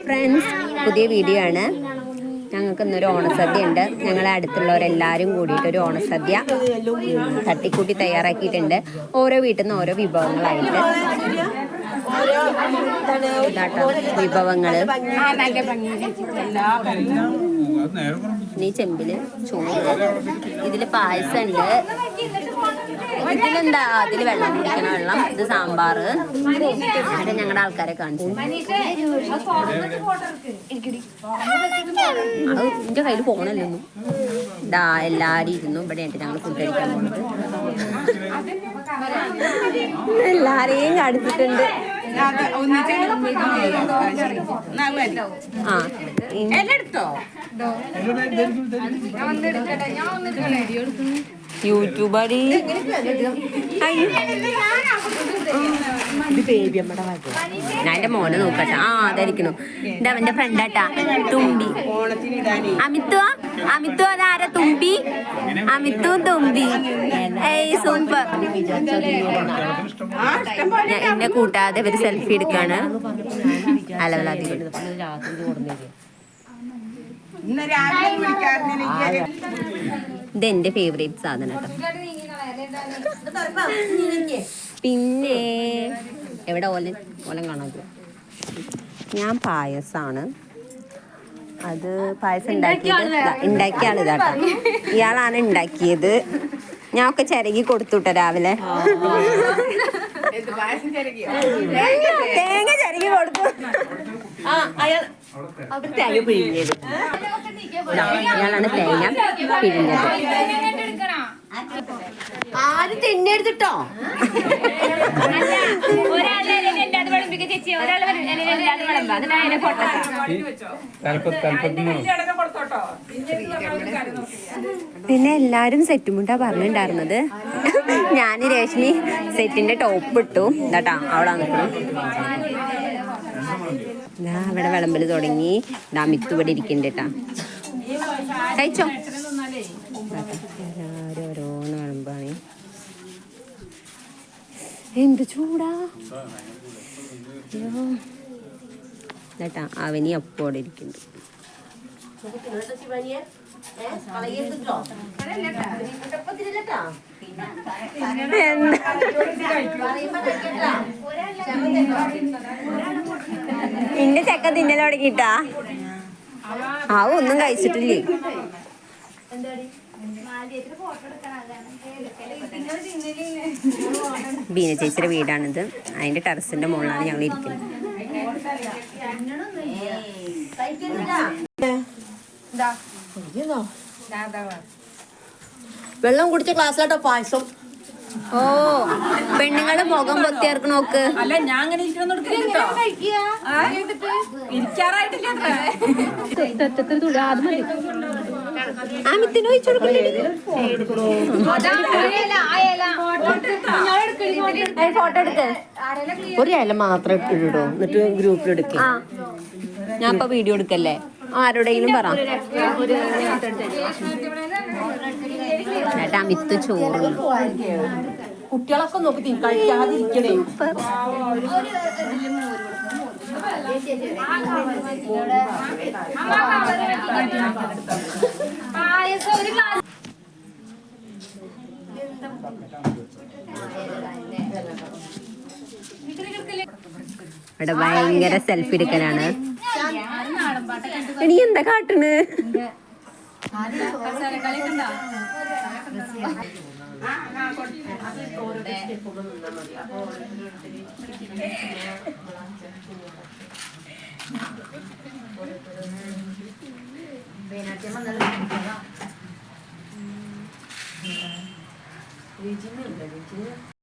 Friends, പുതിയ video ആണ്. ഞങ്ങൾക്ക് ഇന്നൊരു ഓണസദ്യ ഉണ്ട്. ഞങ്ങളെ അടുത്തുള്ളവരെല്ലാവരും കൂടിയിട്ട് ഒരു ഓണസദ്യ തട്ടിക്കൂട്ടി തയ്യാറാക്കിയിട്ടുണ്ട്. ഓരോ വീട്ടിൽ നിന്ന് ഓരോ വിഭവങ്ങളായിട്ട് വിഭവങ്ങൾ. ഈ ചെമ്പില് ചോറ്, ഇതില് പായസം ഉണ്ട്, ഇതിലെന്താ അതില് വെള്ളം കുടിക്കണ വെള്ളം, ഇത് സാമ്പാറ്. എന്നിട്ട് ഞങ്ങളുടെ ആൾക്കാരെ കാണിച്ചു. അത് എന്റെ കയ്യിൽ ഫോണല്ലൊന്നും. ഇതാ എല്ലാരും ഇരുന്നു. ഇവിടെ ആയിട്ട് ഞങ്ങൾ ഫുഡ് കഴിക്കാൻ പോകുന്നത്. എല്ലാരെയും കാണിച്ചിട്ടുണ്ട്. യൂട്യൂബറി ഞാൻ എന്റെ മോനെ നോക്കട്ടെ. അതായിരിക്കണം. എന്താ അവന്റെ ഫ്രണ്ടാട്ടാ തുമ്പി. അമിത്തു അതാരാ? തുമ്പി. അമിത്തും തുമ്പി. ഏയ് സൂപ്പർ. എന്നെ കൂട്ടാതെ ഇവര് സെൽഫി എടുക്കാണ്. അലവലാതി. ഇതെന്റെ ഫേവറേറ്റ് സാധനം കേട്ടോ. പിന്നെ എവിടെ ഓലം കാണാതെ ഞാൻ പായസാണ്. അത് പായസം ഉണ്ടാക്കിയ ആൾ ഇതാട്ടോ. ഇയാളാണ് ഉണ്ടാക്കിയത്. ഞാൻ ഒക്കെ ചിരകി കൊടുത്തുട്ടോ രാവിലെ. തേങ്ങ ചിരകി കൊടുത്തു. തേങ്ങ പിഴിഞ്ഞത് ഇയാളാണ്. തേങ്ങ പിഴിഞ്ഞത് ആരും തിന്നെടുത്തിട്ടോ. പിന്നെ എല്ലാരും സെറ്റുമുണ്ടാ പറഞ്ഞിട്ടുണ്ടായിരുന്നത്. ഞാൻ രേഷ്മി സെറ്റിന്റെ ടോപ്പ് ഇട്ടു. എന്താട്ടാ അവിടെ നിൽക്കണം. അവിടെ വിളമ്പല് തുടങ്ങി. മിത്ത് ഇവിടെ ഇരിക്കണ്ട കേട്ടാ. കഴിച്ചോ. എല്ലാരും ഓരോന്ന് വിളമ്പാണ്. എന്ത് ചൂടാ കേട്ടാ. അവനി അപ്പോ അവിടെ ഇരിക്കുന്നുണ്ട്. എന്റെ ചക്ക തിന്നല് തുടങ്ങിട്ടാ. ഒന്നും കഴിച്ചിട്ടില്ലേ. ബീന ചേച്ചിയുടെ വീടാണിത്. അതിന്റെ ടെറസിന്റെ മുകളിലാണ് ഞങ്ങൾ ഇരിക്കുന്നത്. വെള്ളം കുടിച്ച ക്ലാസ്സിലാട്ടോ പായസം. പെണ്ണുങ്ങള് മുഖം പൊത്തിയർക്ക് നോക്ക്. അല്ല ഞാൻ അങ്ങനെ അമിത്തിന് ഒഴിച്ചു ഫോട്ടോ എടുക്ക. ഒരു ഇല മാത്രം ഇട്ടിട്ടോ. എന്നിട്ട് ഗ്രൂപ്പിൽ എടുക്ക. ഞാൻ ഇപ്പൊ വീഡിയോ എടുക്കല്ലേ. ആരോടെങ്കിലും പറ. ചേട്ടാ അമിത്ത് ചോറ്. കുട്ടികളൊക്കെ നോക്കി കഴിക്കാതിരിക്കണേ. ഇവിടെ ഭയങ്കര സെൽഫി എടുക്കലാണ്. നീ എന്താ കാട്ടണ്?